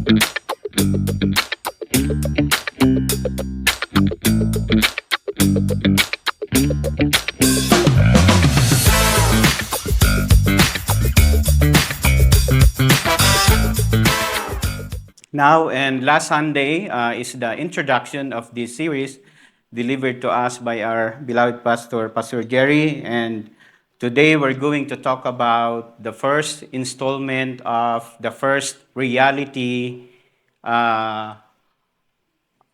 Now and last Sunday is the introduction of this series delivered to us by our beloved pastor, Pastor Jerry. And today we're going to talk about the first installment of the first reality uh,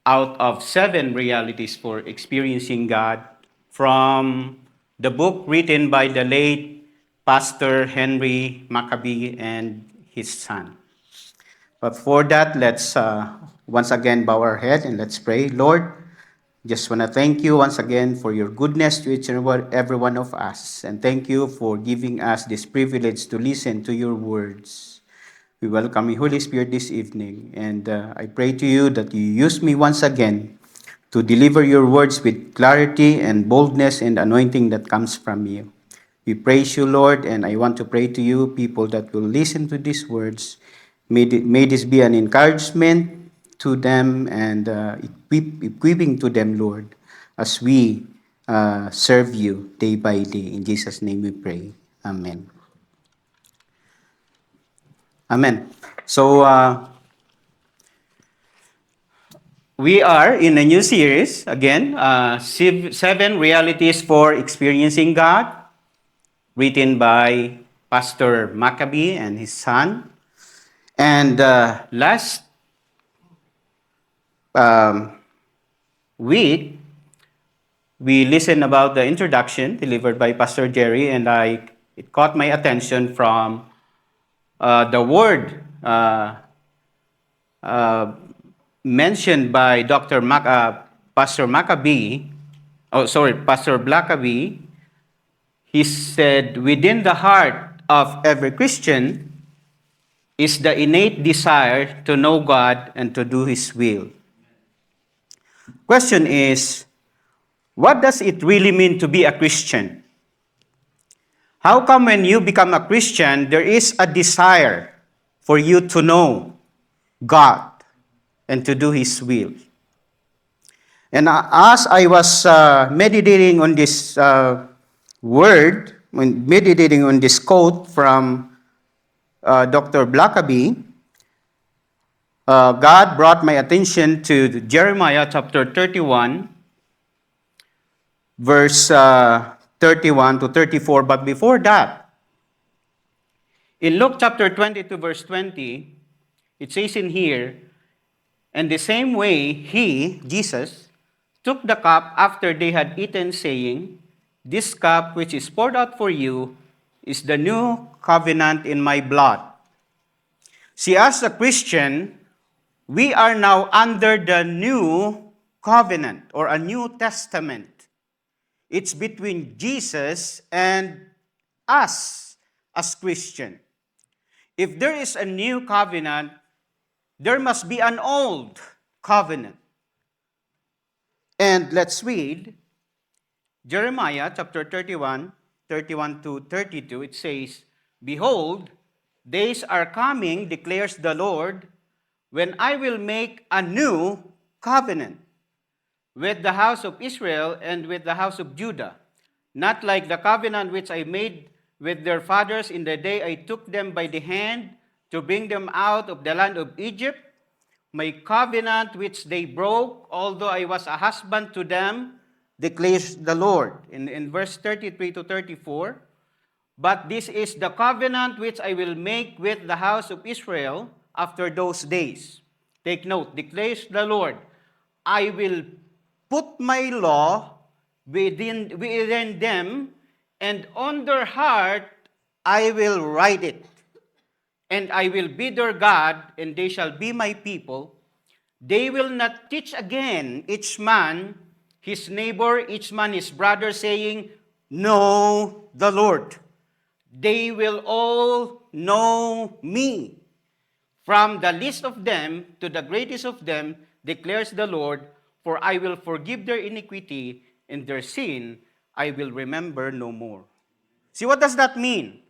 out of 7 realities for experiencing God from the book written by the late Pastor Henry Maccabee and his son. But for that, let's once again bow our head and let's pray. Lord, just want to thank you once again for your goodness to each and every one of us. And thank you for giving us this privilege to listen to your words. We welcome you, Holy Spirit, this evening. And I pray to you that you use me once again to deliver your words with clarity and boldness and anointing that comes from you. We praise you, Lord, and I want to pray to you, people that will listen to these words. May this be an encouragement to them and equipping to them, Lord, as we serve you day by day. In Jesus' name we pray. Amen. Amen. So, we are in a new series, again, 7 realities for experiencing God, written by Pastor Maccabee and his son. And last week, we listened about the introduction delivered by Pastor Jerry, and it caught my attention from the word mentioned by Pastor Maccabee, Pastor Blackaby. He said, within the heart of every Christian is the innate desire to know God and to do His will. Question is, what does it really mean to be a Christian? How come when you become a Christian, there is a desire for you to know God and to do His will? And as I was meditating on this meditating on this quote from Dr. Blackaby, God brought my attention to Jeremiah chapter 31, verse 31 to 34. But before that, in Luke chapter 22, verse 20, it says in here, and the same way he, Jesus, took the cup after they had eaten, saying, this cup which is poured out for you is the new covenant in my blood. See, as a Christian, we are now under the new covenant or a new testament. It's between Jesus and us as Christian. If there is a new covenant, there must be an old covenant. And let's read Jeremiah chapter 31, 31 to 32. It says, behold, days are coming, declares the Lord, when I will make a new covenant with the house of Israel and with the house of Judah, not like the covenant which I made with their fathers in the day I took them by the hand to bring them out of the land of Egypt, my covenant which they broke, although I was a husband to them, declares the Lord. In verse 33 to 34, but this is the covenant which I will make with the house of Israel after those days. Take note, declares the Lord, I will put my law within them, and on their heart I will write it. And I will be their God, and they shall be my people. They will not teach again each man his neighbor, each man his brother, saying, know the Lord. They will all know me. From the least of them to the greatest of them, declares the Lord, for I will forgive their iniquity, and their sin I will remember no more. See, what does that mean?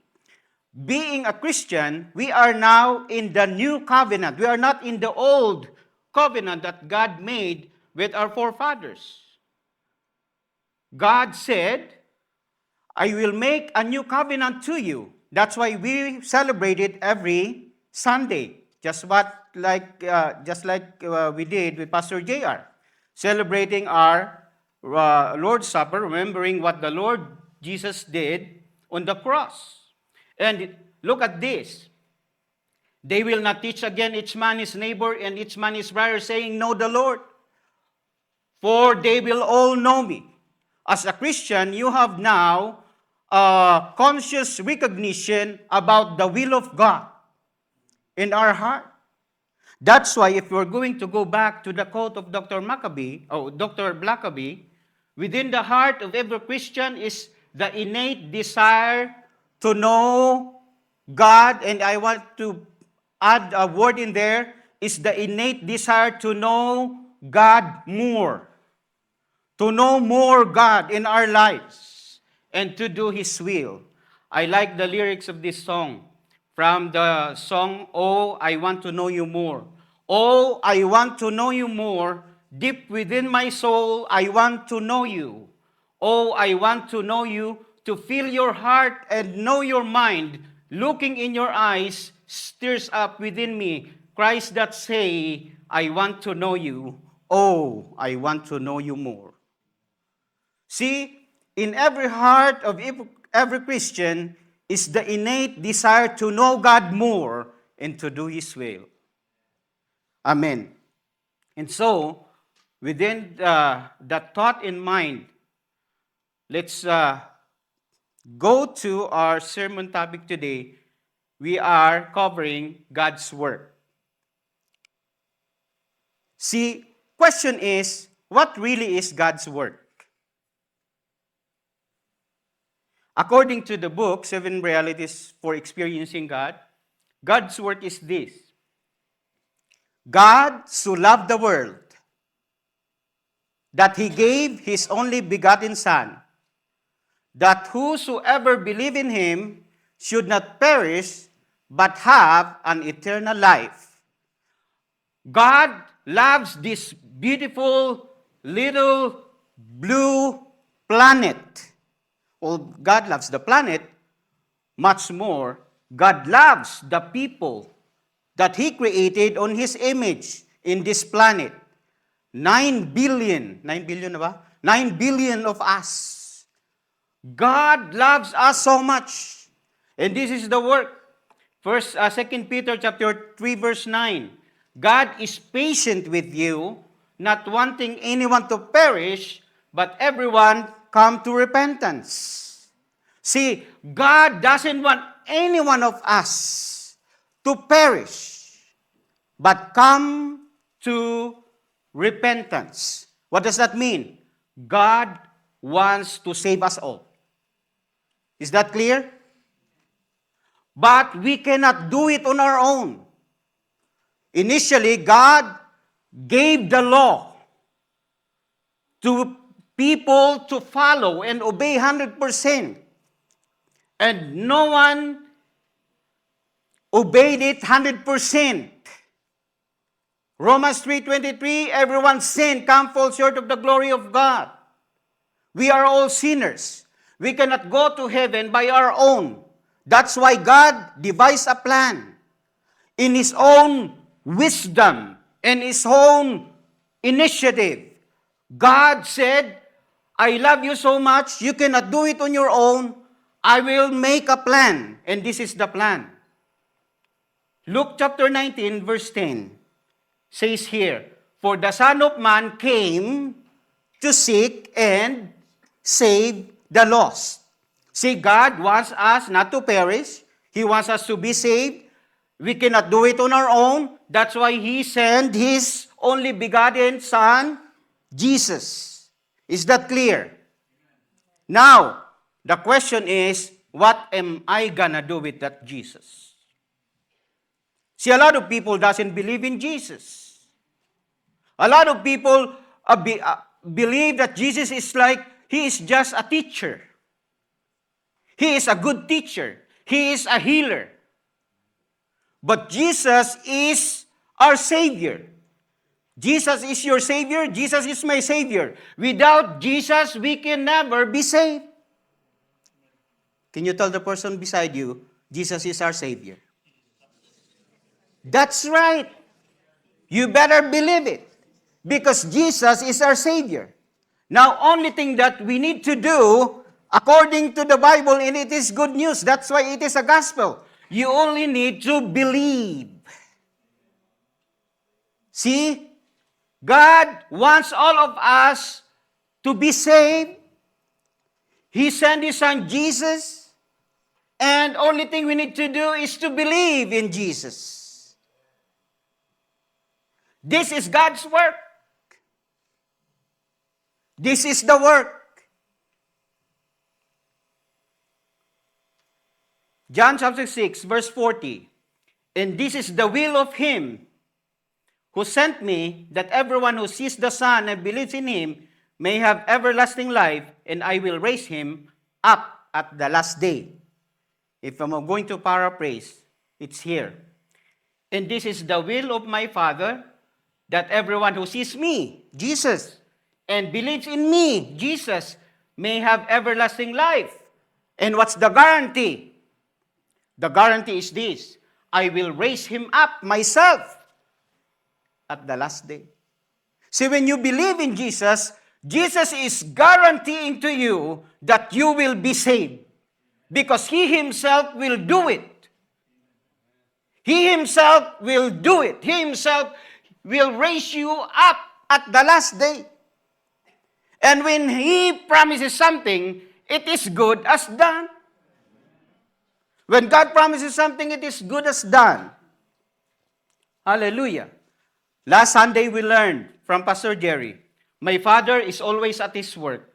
being a Christian, we are now in the new covenant. We are not in the old covenant that God made with our forefathers. God said, I will make a new covenant to you. That's why we celebrate it every Sunday, just like we did with Pastor JR, celebrating our Lord's Supper, remembering what the Lord Jesus did on the cross. And look at this. They will not teach again each man his neighbor and each man his brother, saying, Know the Lord, for they will all know me. As a Christian, you have now conscious recognition about the will of God in our heart. That's why if we're going to go back to the quote of Dr. Blackaby, within the heart of every Christian is the innate desire to know God, and I want to add a word in there, is the innate desire to know God more. To know more God in our lives and to do His will. I like the lyrics of this song from the song, Oh, I Want to Know You More. Oh, I want to know you more. Deep within my soul, I want to know you. Oh, I want to know you, to feel your heart and know your mind. Looking in your eyes stirs up within me cries that say, I want to know you. Oh, I want to know you more. See, in every heart of every Christian is the innate desire to know God more and to do His will. Amen. And so, within that thought in mind, let's go to our sermon topic today. We are covering God's Word. See, question is, what really is God's Word? According to the book, 7 Realities for Experiencing God, God's Word is this. God so loved the world that He gave His only begotten Son, that whosoever believe in Him should not perish, but have an eternal life. God loves this beautiful little blue planet. Well, God loves the planet. Much more, God loves the people that He created on His image in this planet. 9 billion na ba? 9 billion of us. God loves us so much. And this is the work. 2 Peter chapter 3 verse 9. God is patient with you, not wanting anyone to perish, but everyone come to repentance. See, God doesn't want any one of us to perish, but come to repentance. What does that mean? God wants to save us all. Is that clear? But we cannot do it on our own. Initially, God gave the law to people to follow and obey 100%. And no one obeyed it 100%. Romans 3:23, everyone sinned, come fall short of the glory of God. We are all sinners. We cannot go to heaven by our own. That's why God devised a plan. In His own wisdom and His own initiative, God said, I love you so much, you cannot do it on your own. I will make a plan. And this is the plan. Luke chapter 19, verse 10 says here, For the Son of Man came to seek and save the lost. See, God wants us not to perish. He wants us to be saved. We cannot do it on our own. That's why He sent His only begotten Son, Jesus. Is that clear? Now, the question is, what am I gonna do with that Jesus? See, a lot of people doesn't believe in Jesus. A lot of people believe that Jesus is like, He is just a teacher. He is a good teacher. He is a healer. But Jesus is our Savior. Jesus is your Savior. Jesus is my Savior. Without Jesus, we can never be saved. Can you tell the person beside you, Jesus is our Savior? That's right. You better believe it. Because Jesus is our Savior. Now, only thing that we need to do, according to the Bible, and it is good news, that's why it is a gospel. You only need to believe. See, God wants all of us to be saved. He sent His Son Jesus, and only thing we need to do is to believe in Jesus. This is God's work. This is the work. John chapter 6, verse 40. And this is the will of Him who sent me, that everyone who sees the Son and believes in Him may have everlasting life, and I will raise him up at the last day. If I'm going to paraphrase, it's here. And this is the will of my Father, that everyone who sees me, Jesus, and believes in me, Jesus, may have everlasting life. And what's the guarantee? The guarantee is this: I will raise him up myself at the last day. See, when you believe in Jesus, Jesus is guaranteeing to you that you will be saved. Because He Himself will do it. He Himself will do it. He Himself will raise you up at the last day. And when He promises something, it is good as done. When God promises something, it is good as done. Hallelujah. Last Sunday, we learned from Pastor Jerry, my Father is always at His work.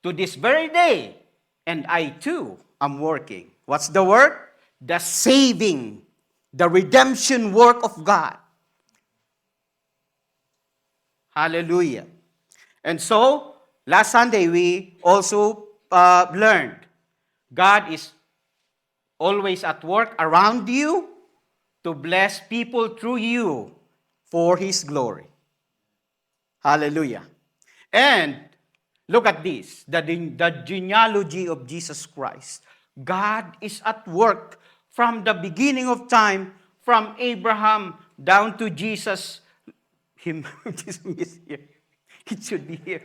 To this very day, and I too am working. What's the work? The saving, the redemption work of God. Hallelujah. And so, last Sunday, we also learned God is always at work around you to bless people through you for His glory. Hallelujah. And look at this, the genealogy of Jesus Christ. God is at work from the beginning of time, from Abraham down to Jesus. Jesus is here. It should be here.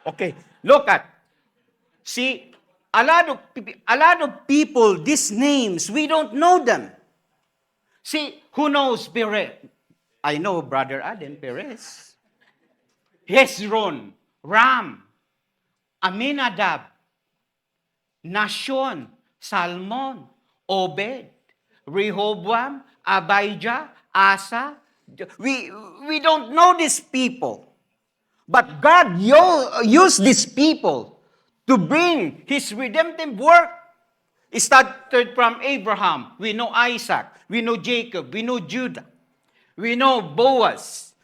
Okay, look at. See, a lot of people, these names, we don't know them. See, who knows Perez? I know Brother Aden Perez. Hezron, Ram, Aminadab, Nashon, Salmon, Obed, Rehoboam, Abijah, Asa. We don't know these people. But God used these people to bring His redemptive work. It started from Abraham. We know Isaac. We know Jacob. We know Judah. We know Boaz,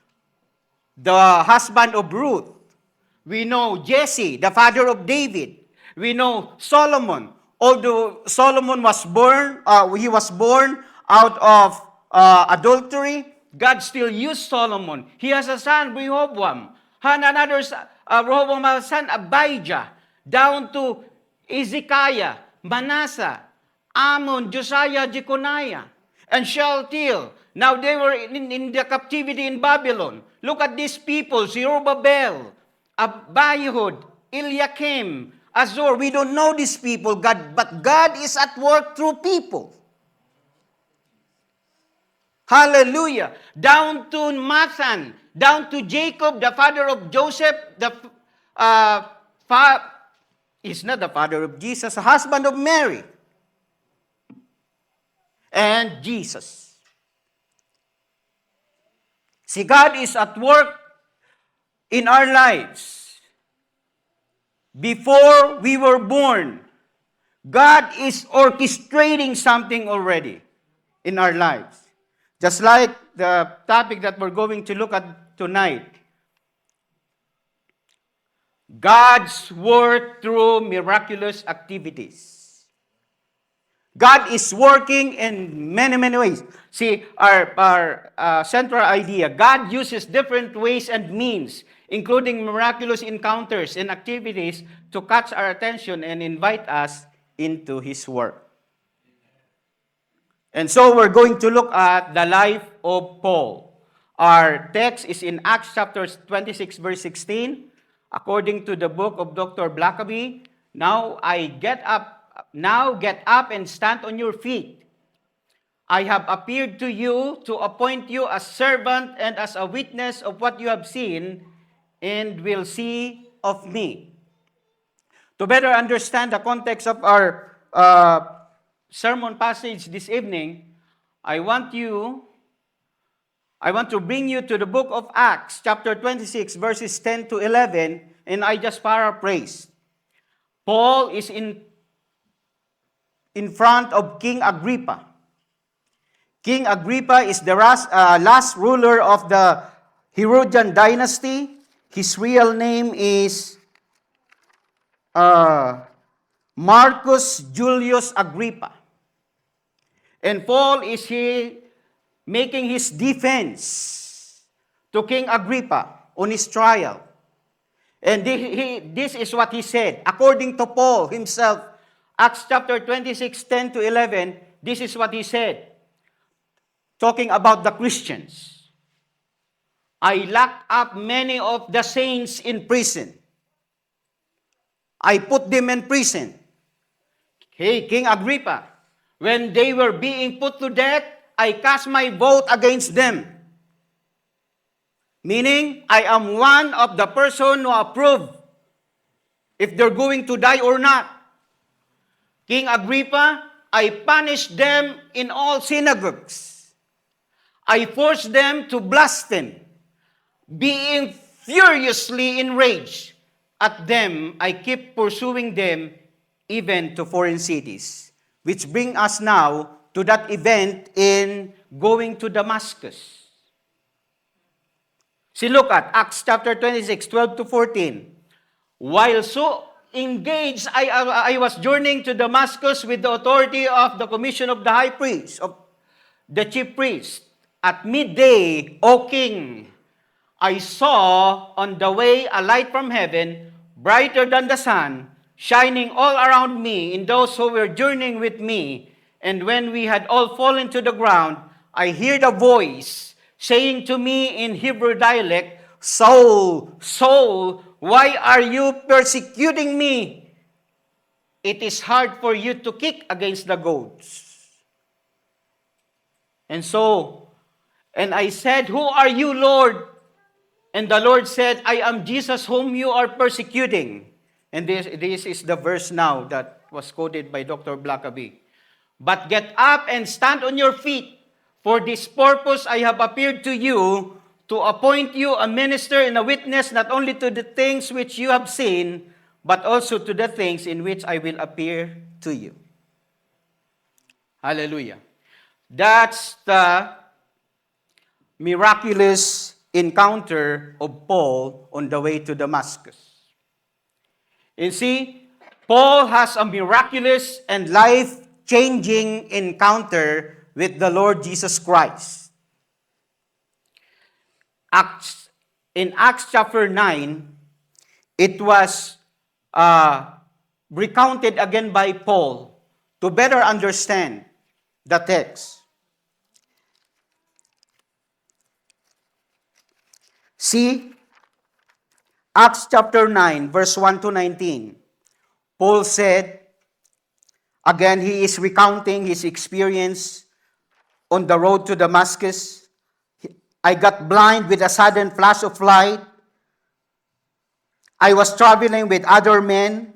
the husband of Ruth. We know Jesse, the father of David. We know Solomon. Although Solomon was born, he was born out of adultery, God still used Solomon. He has a son, Rehoboam. And another son, Rehoboam has a son, Abijah. Down to Ezekiah, Manasseh, Ammon, Josiah, Jeconiah, and Shealtiel. Now they were in the captivity in Babylon. Look at these people, Zerubbabel, Abihud, Eliakim, Azor. We don't know these people, but God is at work through people. Hallelujah. Down to Mathan, down to Jacob, the father of Joseph, he's not the father of Jesus, the husband of Mary. And Jesus. See, God is at work in our lives. Before we were born, God is orchestrating something already in our lives. Just like the topic that we're going to look at tonight, God's word through miraculous activities. God is working in many, many ways. See, our central idea, God uses different ways and means, including miraculous encounters and activities, to catch our attention and invite us into His work. And so we're going to look at the life of Paul. Our text is in Acts chapter 26, verse 16. According to the book of Dr. Blackaby, now get up and stand on your feet. I have appeared to you to appoint you as servant and as a witness of what you have seen and will see of me. To better understand the context of our sermon passage this evening, I want to bring you to the book of Acts, chapter 26, verses 10 to 11, and I just paraphrase. Paul is in front of King Agrippa. King Agrippa is the last ruler of the Herodian dynasty. His real name is Marcus Julius Agrippa. And Paul is here making his defense to King Agrippa on his trial. And this is what he said. According to Paul himself, Acts chapter 26, 10 to 11, this is what he said. Talking about the Christians. I locked up many of the saints in prison. I put them in prison. Hey, King Agrippa, when they were being put to death, I cast my vote against them. Meaning, I am one of the person who approve if they're going to die or not. King Agrippa, I punished them in all synagogues. I forced them to blaspheme. Being furiously enraged at them, I keep pursuing them even to foreign cities. Which bring us now to that event in going to Damascus. See, look at Acts chapter 26, 12 to 14. While so engaged, I was journeying to Damascus with the authority of the commission of the high priest, of the chief priest. At midday, O king, I saw on the way a light from heaven, brighter than the sun, shining all around me and those who were journeying with me. And when we had all fallen to the ground, I heard a voice saying to me in Hebrew dialect, Saul, Saul, why are you persecuting me? It is hard for you to kick against the goads. And I said, who are you, Lord? And the Lord said, I am Jesus whom you are persecuting. And this is the verse now that was quoted by Dr. Blackaby. But get up and stand on your feet. For this purpose I have appeared to you, to appoint you a minister and a witness not only to the things which you have seen, but also to the things in which I will appear to you. Hallelujah. That's the miraculous encounter of Paul on the way to Damascus. And see, Paul has a miraculous and life-changing encounter with the Lord Jesus Christ. In Acts chapter 9, it was recounted again by Paul to better understand the text. See, Acts chapter 9, verse 1 to 19. Paul said, again, he is recounting his experience on the road to Damascus. I got blind with a sudden flash of light. I was traveling with other men.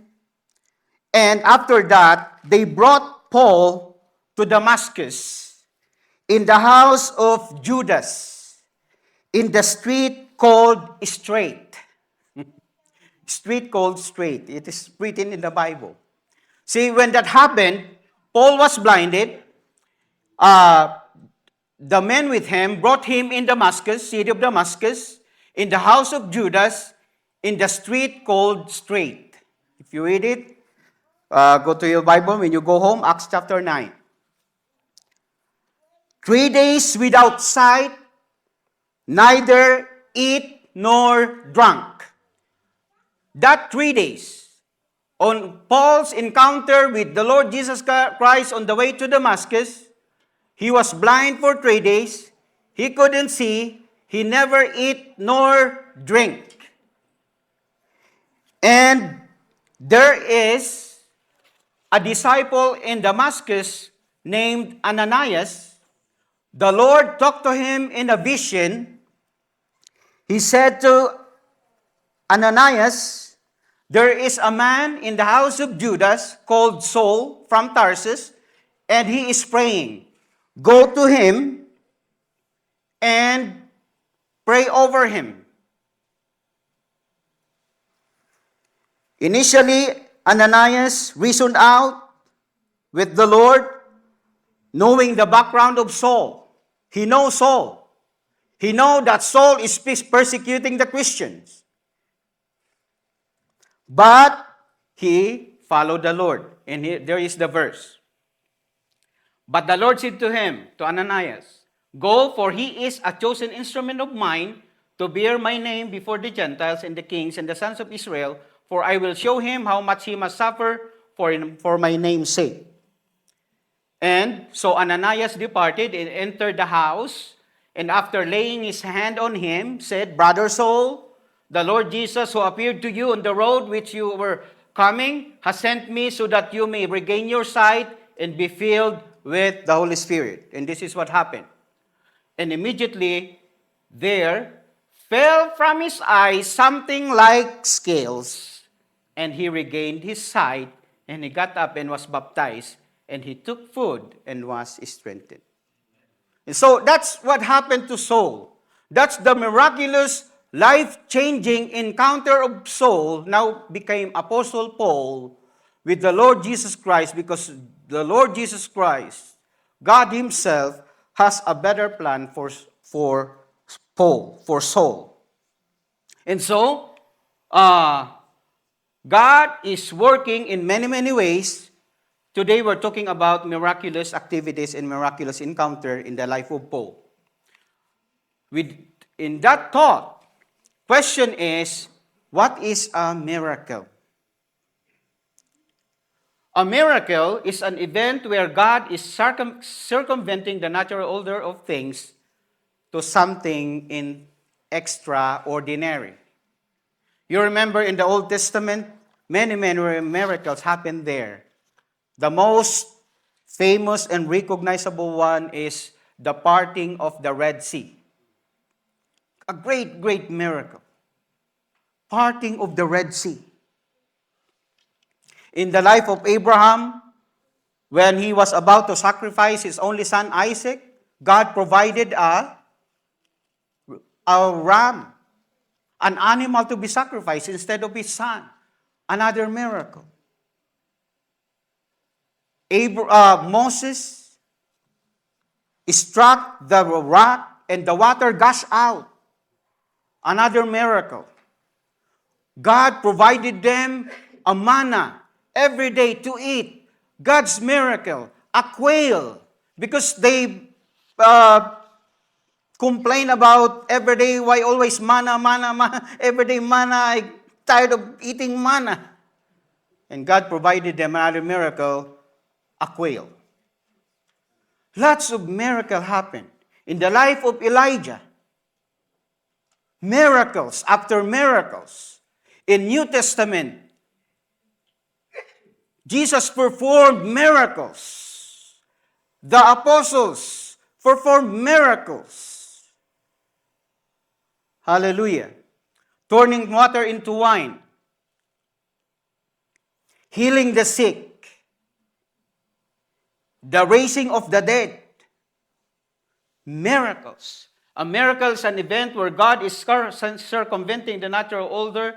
And after that, they brought Paul to Damascus in the house of Judas, in the street called Straight. Street called Straight. It is written in the Bible. See, when that happened, Paul was blinded. The men with him brought him in Damascus, city of Damascus, in the house of Judas, in the street called Straight. If you read it, go to your Bible when you go home, Acts chapter 9. 3 days without sight, neither eat nor drunk. That 3 days, on Paul's encounter with the Lord Jesus Christ on the way to Damascus, he was blind for 3 days. He couldn't see. He never eat nor drink. And there is a disciple in Damascus named Ananias. The Lord talked to him in a vision. He said to Ananias, there is a man in the house of Judas called Saul from Tarsus, and he is praying. Go to him and pray over him. Initially, Ananias reasoned out with the Lord, knowing the background of Saul. He knows Saul. He knows that Saul is persecuting the Christians. But he followed the Lord. And there is the verse. But the Lord said to him, to Ananias, go, for he is a chosen instrument of mine to bear my name before the Gentiles and the kings and the sons of Israel, for I will show him how much he must suffer for my name's sake. And so Ananias departed and entered the house, and after laying his hand on him, said, Brother Saul, the Lord Jesus, who appeared to you on the road which you were coming, has sent me so that you may regain your sight and be filled with the Holy Spirit. And this is what happened. And immediately there fell from his eyes something like scales, and he regained his sight, and he got up and was baptized, and he took food and was strengthened. And so that's what happened to Saul. That's the miraculous, life-changing encounter of Saul now became Apostle Paul with the Lord Jesus Christ, because the Lord Jesus Christ, God himself, has a better plan for Paul, for Saul. And so, God is working in many, many ways. Today we're talking about miraculous activities and miraculous encounter in the life of Paul. In that thought, question is, what is a miracle? A miracle is an event where God is circumventing the natural order of things to something in extraordinary. You remember in the Old Testament, many miracles happened there. The most famous and recognizable one is the parting of the Red Sea. A great, great miracle. Parting of the Red Sea. In the life of Abraham, when he was about to sacrifice his only son Isaac, God provided a ram, an animal to be sacrificed instead of his son. Another miracle. Moses struck the rock and the water gushed out. Another miracle. God provided them a manna every day to eat. God's miracle. A quail. Because they complain about every day, why always manna, every day manna, I'm tired of eating manna. And God provided them another miracle, a quail. Lots of miracles happened in the life of Elijah. Miracles after miracles. In New Testament, Jesus performed miracles. The apostles performed miracles. Hallelujah. Turning water into wine. Healing the sick. The raising of the dead. Miracles. A miracle is an event where God is circumventing the natural order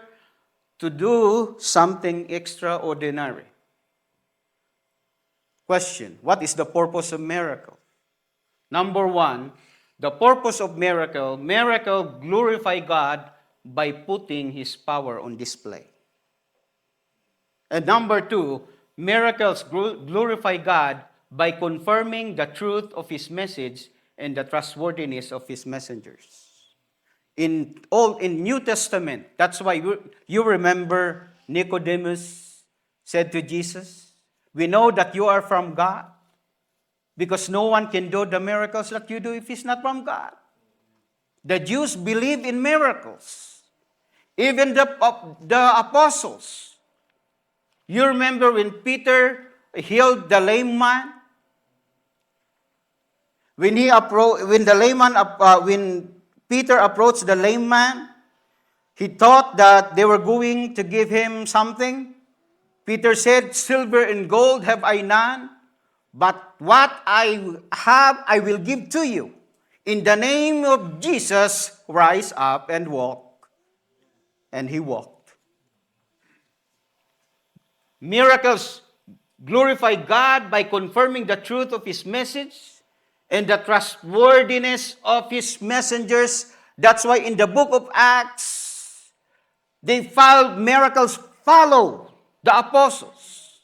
to do something extraordinary. Question, what is the purpose of miracle? Number one, the purpose of miracle glorify God by putting His power on display. And number two, miracles glorify God by confirming the truth of His message and the trustworthiness of His messengers. In New Testament, that's why you remember Nicodemus said to Jesus, "We know that you are from God, because no one can do the miracles that you do if he's not from God." The Jews believe in miracles. Even the apostles. You remember when Peter healed the lame man? When Peter approached the lame man, he thought that they were going to give him something. Peter said, "Silver and gold have I none, but what I have I will give to you. In the name of Jesus, rise up and walk." And he walked. Miracles glorify God by confirming the truth of His message and the trustworthiness of His messengers. That's why in the book of Acts, miracles follow the apostles.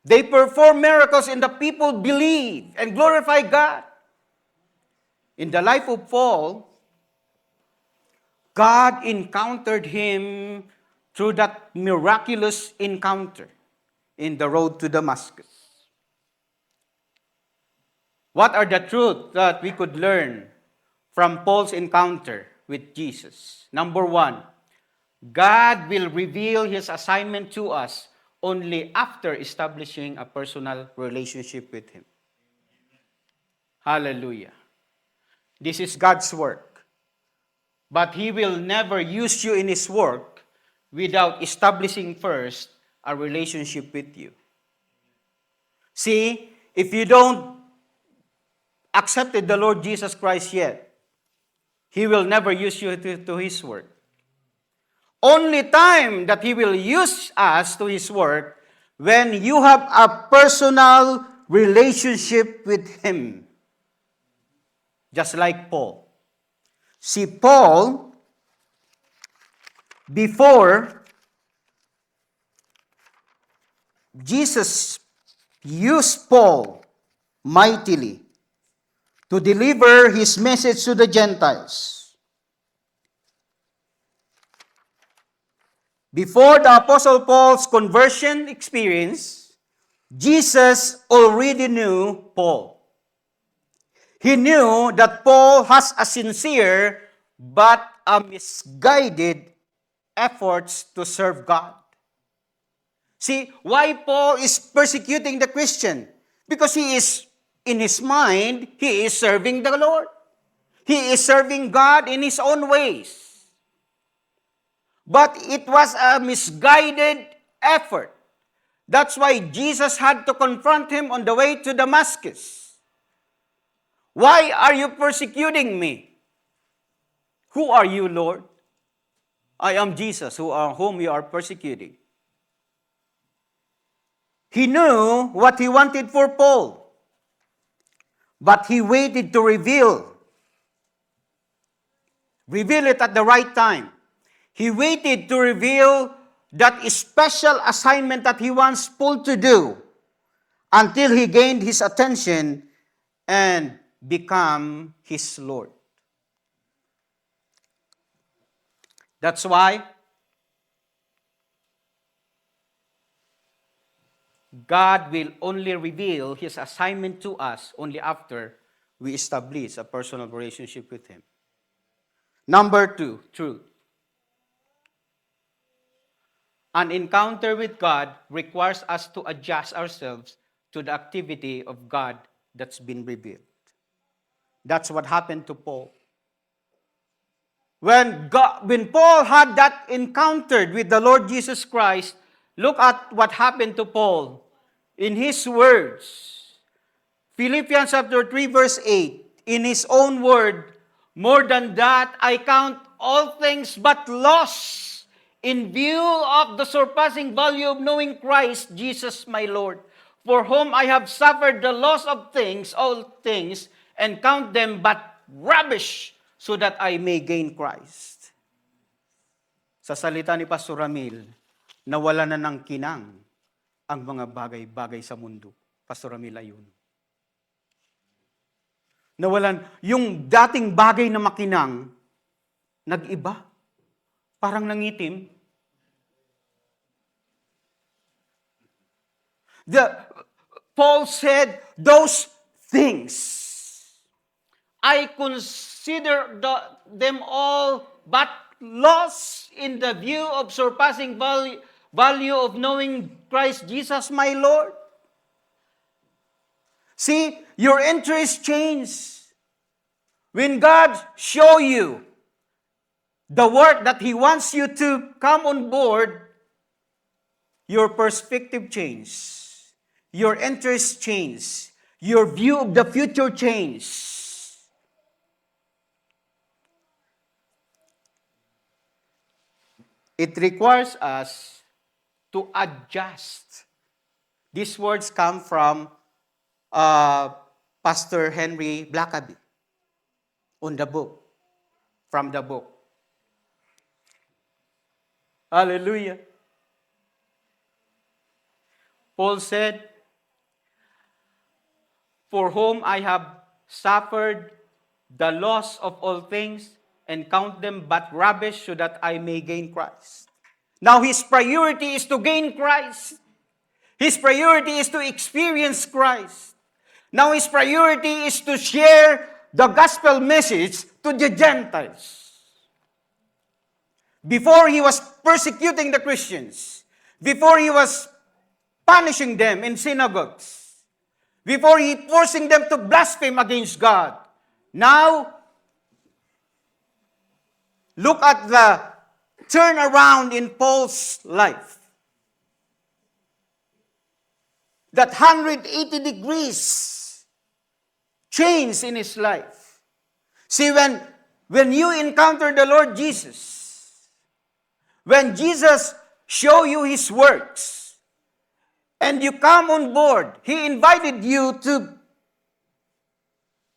They perform miracles and the people believe and glorify God. In the life of Paul, God encountered him through that miraculous encounter in the road to Damascus. What are the truths that we could learn from Paul's encounter with Jesus? Number one, God will reveal His assignment to us only after establishing a personal relationship with Him. Hallelujah. This is God's work. But He will never use you in His work without establishing first a relationship with you. See, if you don't accept the Lord Jesus Christ yet, He will never use you to His work. Only time that He will use us to His work when you have a personal relationship with Him. Just like Paul. See, Paul, before Jesus used Paul mightily to deliver His message to the Gentiles. Before the Apostle Paul's conversion experience, Jesus already knew Paul. He knew that Paul has a sincere but a misguided efforts to serve God. See, why Paul is persecuting the Christian? Because he is, in his mind, he is serving the Lord. He is serving God in his own ways. But it was a misguided effort. That's why Jesus had to confront him on the way to Damascus. Why are you persecuting me? Who are you, Lord? I am Jesus, whom you are persecuting. He knew what he wanted for Paul, but he waited to reveal it at the right time. He waited to reveal that special assignment that he wants Paul to do until he gained his attention and become his Lord. That's why God will only reveal His assignment to us only after we establish a personal relationship with Him. Number two, truth. An encounter with God requires us to adjust ourselves to the activity of God that's been revealed. That's what happened to Paul. When Paul had that encounter with the Lord Jesus Christ, look at what happened to Paul in his words. Philippians chapter 3 verse 8, in his own word, "More than that, I count all things but loss in view of the surpassing value of knowing Christ Jesus my Lord, for whom I have suffered the loss of all things, and count them but rubbish, so that I may gain Christ." Sa salita ni Pastor Ramil, nawala na ng kinang ang mga bagay-bagay sa mundo. Pastor Ramil ayun. Nawalan, yung dating bagay na makinang, nag-iba. Parang nangitim. Paul said, those things, I consider them all but loss in the view of surpassing value of knowing Christ Jesus my Lord. See, your interest changes. When God show you the work that He wants you to come on board, your perspective changes. Your interest changes. Your view of the future changes. It requires us to adjust. These words come from Pastor Henry Blackaby on the book, from the book. Hallelujah. Paul said, for whom I have suffered the loss of all things and count them but rubbish so that I may gain Christ. Now his priority is to gain Christ. His priority is to experience Christ. Now his priority is to share the gospel message to the Gentiles. Before he was persecuting the Christians, before he was punishing them in synagogues, before he forcing them to blaspheme against God, now look at the turnaround in Paul's life. That 180 degrees change in his life. See, when you encounter the Lord Jesus, when Jesus show you His works, and you come on board, He invited you to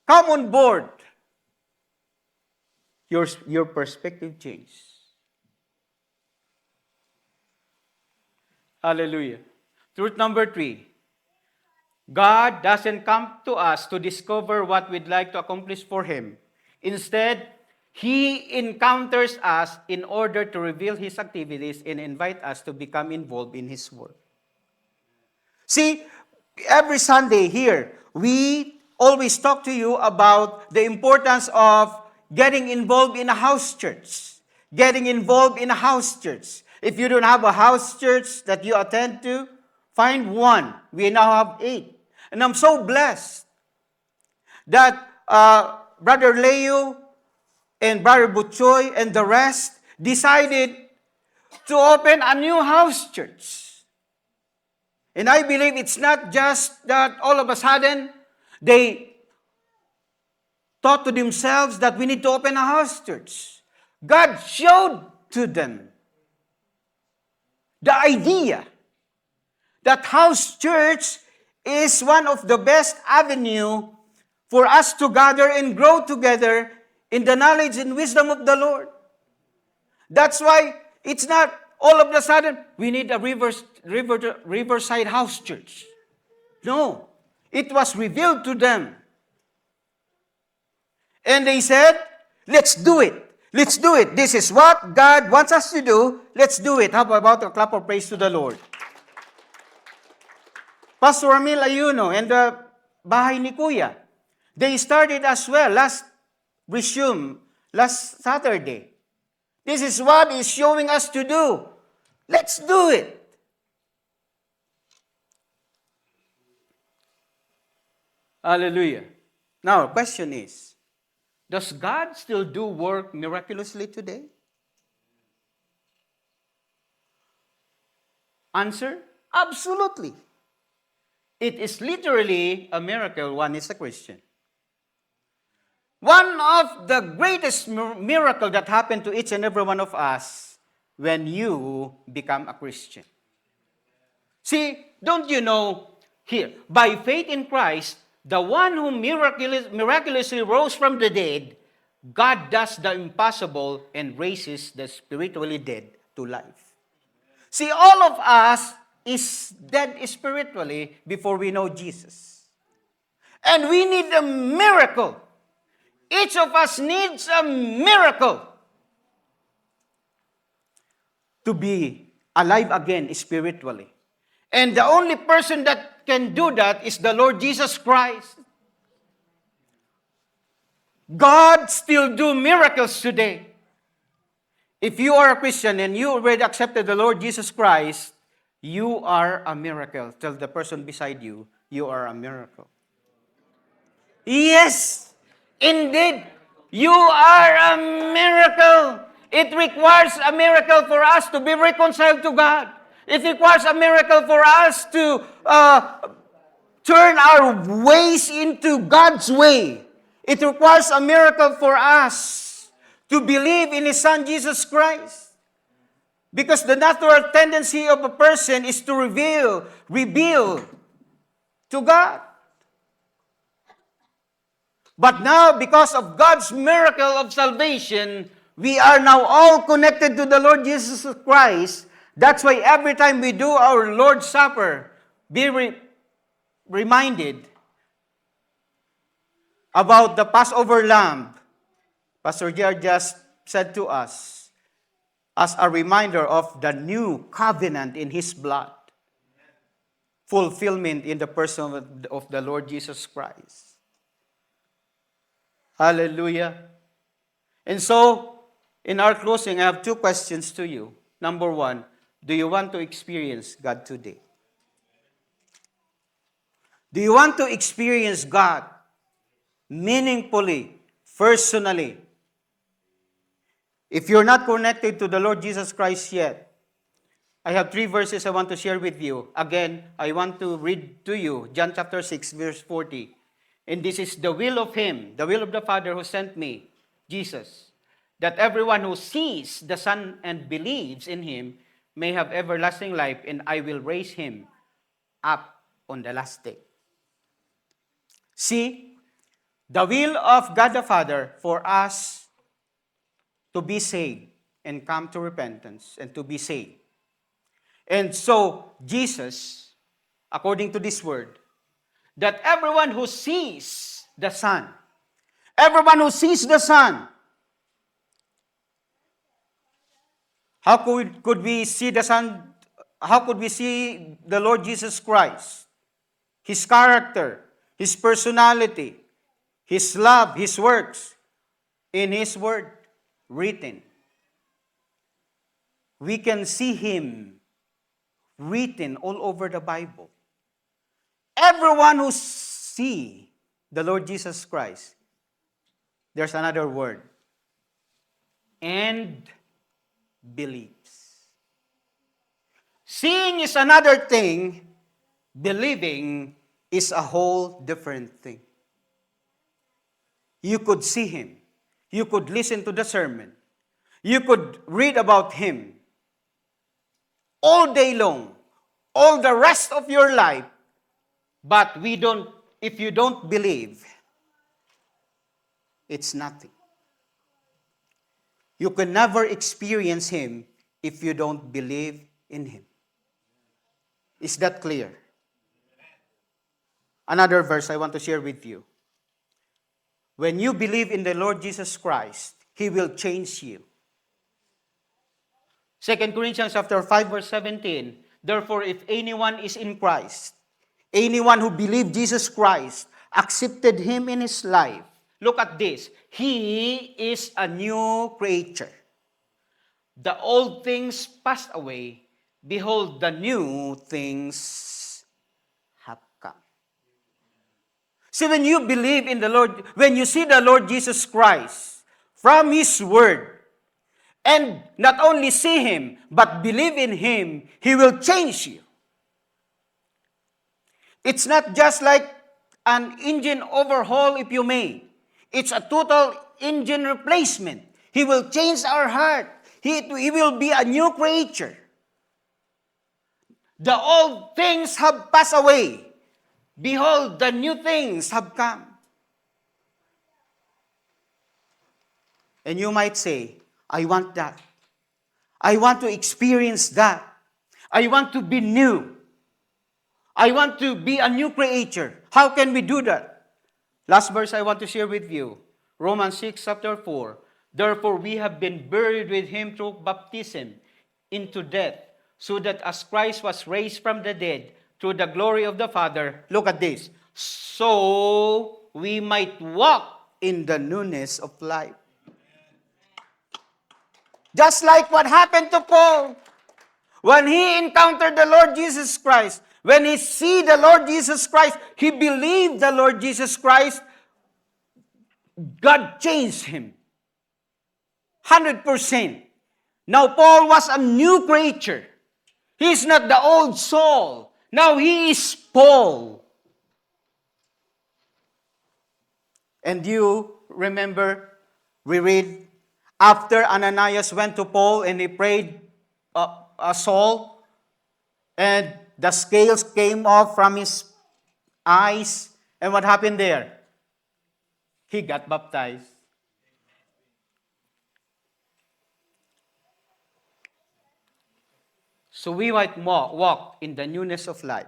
come on board, your perspective changes. Hallelujah. Truth number 3. God doesn't come to us to discover what we'd like to accomplish for Him. Instead, He encounters us in order to reveal His activities and invite us to become involved in His work. See, every Sunday here, we always talk to you about the importance of getting involved in a house church. Getting involved in a house church. If you don't have a house church that you attend to, find one. We now have 8. And I'm so blessed that Brother Leo and Brother Butchoy and the rest decided to open a new house church. And I believe it's not just that all of a sudden they thought to themselves that we need to open a house church. God showed to them the idea that house church is one of the best avenue for us to gather and grow together in the knowledge and wisdom of the Lord. That's why it's not all of a sudden we need a Riverside house church. No, it was revealed to them. And they said, let's do it. Let's do it. This is what God wants us to do. Let's do it. How about a clap of praise to the Lord? Pastor Ramil Ayuno and the Bahay ni Kuya, they started as well last Saturday. This is what He's showing us to do. Let's do it. Hallelujah. Now, the question is, does God still do work miraculously today? Answer, absolutely. It is literally a miracle one is a Christian. One of the greatest miracle that happened to each and every one of us when you become a Christian. See, don't you know here, by faith in Christ, the one who miraculously rose from the dead, God does the impossible and raises the spiritually dead to life. See, all of us is dead spiritually before we know Jesus. And we need a miracle. Each of us needs a miracle to be alive again spiritually. And the only person that can do that is the Lord Jesus Christ. God still do miracles today. If you are a Christian and you already accepted the Lord Jesus Christ, you are a miracle. Tell the person beside you, you are a miracle. Yes, indeed, you are a miracle. It requires a miracle for us to be reconciled to God. It requires a miracle for us to turn our ways into God's way. It requires a miracle for us to believe in His Son, Jesus Christ. Because the natural tendency of a person is to reveal to God. But now, because of God's miracle of salvation, we are now all connected to the Lord Jesus Christ. That's why every time we do our Lord's Supper, be reminded about the Passover lamb. Pastor Jared just said to us, as a reminder of the new covenant in His blood, fulfillment in the person of the Lord Jesus Christ. Hallelujah. And so, in our closing, I have two questions to you. Number one, do you want to experience God today? Do you want to experience God meaningfully, personally? If you're not connected to the Lord Jesus Christ yet, I have 3 verses I want to share with you. Again, I want to read to you John chapter 6, verse 40. And this is the will of Him, the will of the Father who sent me, Jesus, that everyone who sees the Son and believes in Him may have everlasting life, and I will raise him up on the last day. See, the will of God the Father for us to be saved and come to repentance and to be saved. And so, Jesus, according to this word, that everyone who sees the Son, everyone who sees the Son, how could we see the Son? How could we see the Lord Jesus Christ? His character, His personality, His love, His works, in His word written. We can see Him written all over the Bible. Everyone who see the Lord Jesus Christ, there's another word, and believes. Seeing is another thing, believing is a whole different thing. You could see Him. You could listen to the sermon. You could read about Him all day long, all the rest of your life, but if you don't believe, it's nothing. You can never experience Him if you don't believe in Him. Is that clear? Another verse I want to share with you. When you believe in the Lord Jesus Christ, He will change you. 2 Corinthians chapter 5, verse 17. Therefore, if anyone is in Christ, anyone who believed Jesus Christ, accepted Him in his life, look at this. He is a new creature. The old things passed away. Behold, the new things have come. See, when you believe in the Lord, when you see the Lord Jesus Christ from His Word, and not only see Him, but believe in Him, He will change you. It's not just like an engine overhaul, if you may. It's a total engine replacement. He will change our heart. He will be a new creature. The old things have passed away. Behold, the new things have come. And you might say, I want that. I want to experience that. I want to be new. I want to be a new creature. How can we do that? Last verse I want to share with you. Romans 6, chapter 4. Therefore, we have been buried with him through baptism into death, so that as Christ was raised from the dead through the glory of the Father, look at this, so we might walk in the newness of life. Just like what happened to Paul. When he encountered the Lord Jesus Christ, when he see the Lord Jesus Christ, he believed the Lord Jesus Christ, God changed him. 100%. Now Paul was a new creature. He's not the old Saul. Now he is Paul. And you remember, we read, after Ananias went to Paul and he prayed Saul, and the scales came off from his eyes. And what happened there? He got baptized. So we might walk in the newness of life.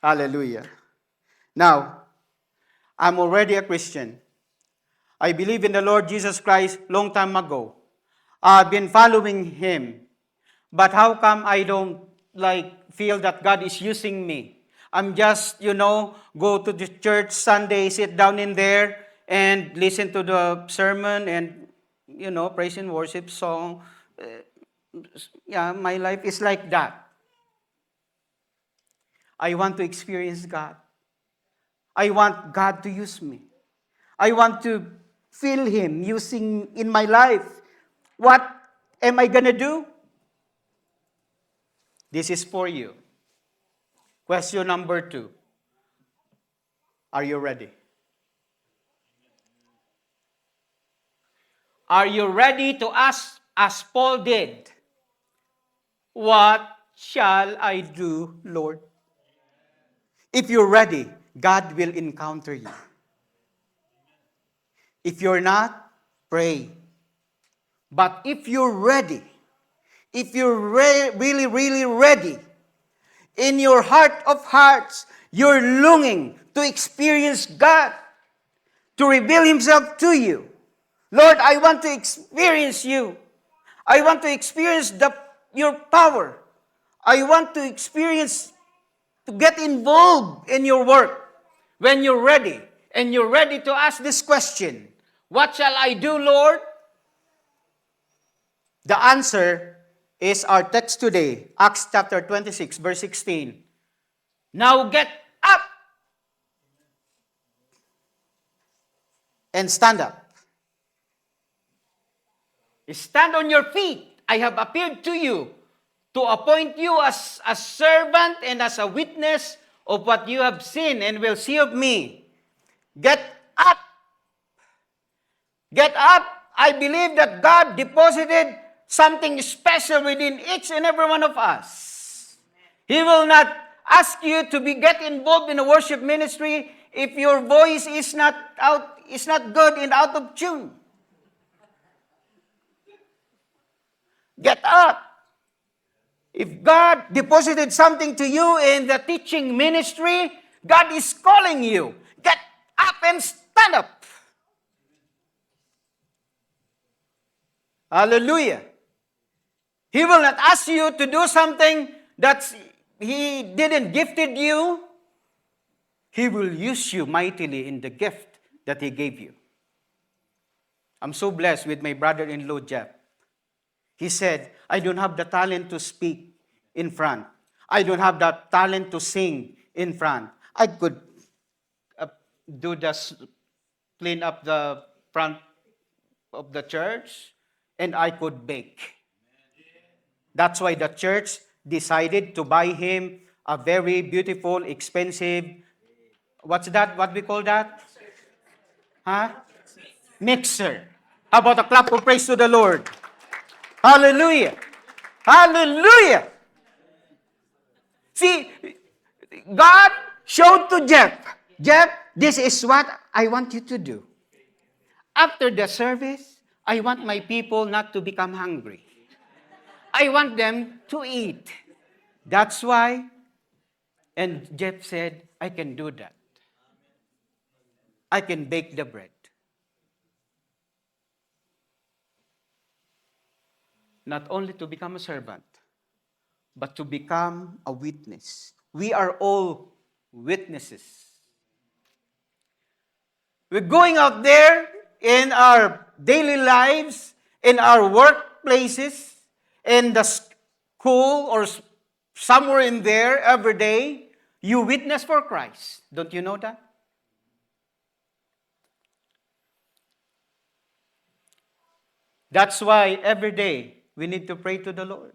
Hallelujah. Now, I'm already a Christian. I believe in the Lord Jesus Christ long time ago. I've been following Him. But how come I don't feel that God is using me? I'm just, go to the church Sunday, sit down in there, and listen to the sermon and, praise and worship song. My life is like that. I want to experience God. I want God to use me. I want to feel Him using in my life. What am I going to do? This is for you. Question number 2. Are you ready? Are you ready to ask, as Paul did, what shall I do, Lord? If you're ready, God will encounter you. If you're not, pray. But if you're ready, if you're really, really ready, in your heart of hearts, you're longing to experience God, to reveal Himself to you. Lord, I want to experience you. I want to experience your power. I want to experience, to get involved in your work. When you're ready, and you're ready to ask this question, what shall I do, Lord? The answer is our text today, Acts chapter 26, verse 16. Now get up and stand up. Stand on your feet. I have appeared to you to appoint you as a servant and as a witness of what you have seen and will see of me. Get up. Get up. I believe that God deposited something special within each and every one of us. He will not ask you to get involved in a worship ministry if your voice is not good and out of tune. Get up. If God deposited something to you in the teaching ministry, God is calling you. Get up and stand up. Hallelujah. He will not ask you to do something that He didn't gifted you. He will use you mightily in the gift that He gave you. I'm so blessed with my brother-in-law, Jeff. He said, I don't have the talent to speak in front. I don't have the talent to sing in front. I could clean up the front of the church, and I could bake. That's why the church decided to buy him a very beautiful, expensive, what's that? What we call that? Mixer. How about a clap of praise to the Lord? Hallelujah. Hallelujah. See, God showed to Jeff, this is what I want you to do. After the service, I want my people not to become hungry. I want them to eat. That's why, and Jeff said, I can do that. I can bake the bread. Not only to become a servant, but to become a witness. We are all witnesses. We're going out there in our daily lives, in our workplaces, in the school or somewhere in there every day. You witness for Christ. Don't you know that? That's why every day we need to pray to the Lord.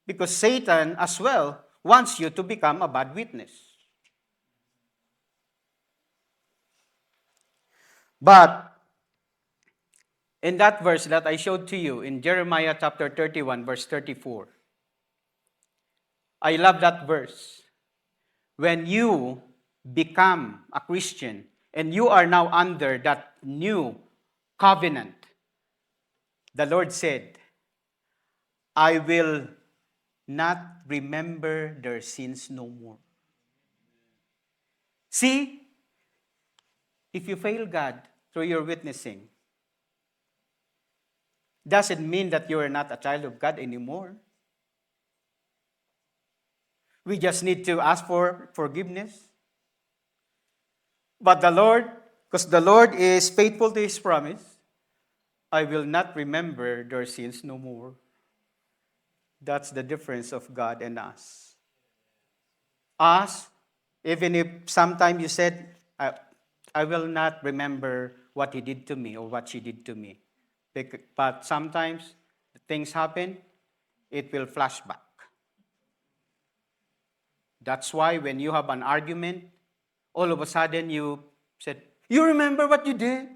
Because Satan as well wants you to become a bad witness. But in that verse that I showed to you in Jeremiah chapter 31, verse 34, I love that verse. When you become a Christian and you are now under that new covenant, the Lord said, I will not remember their sins no more. See, if you fail God through your witnessing, doesn't mean that you are not a child of God anymore. We just need to ask for forgiveness. But the Lord, because the Lord is faithful to His promise, I will not remember their sins no more. That's the difference of God and us. Us, even if sometimes you said, I will not remember what he did to me or what she did to me. But sometimes things happen, it will flash back. That's why when you have an argument, all of a sudden you said, you remember what you did?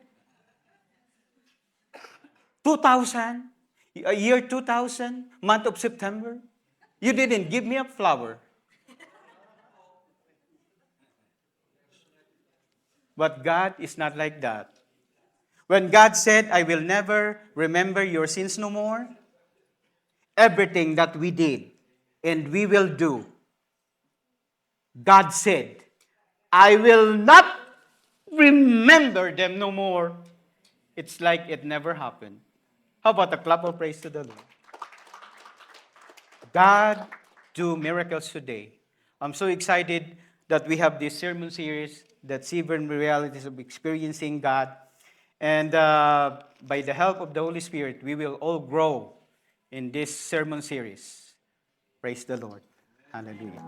2000, year 2000, month of September, you didn't give me a flower. But God is not like that. When God said, I will never remember your sins no more, everything that we did and we will do, God said, I will not remember them no more. It's like it never happened. How about a clap of praise to the Lord? God do miracles today. I'm so excited that we have this sermon series, that 7 realities of experiencing God. And by the help of the Holy Spirit, we will all grow in this sermon series. Praise the Lord. Hallelujah.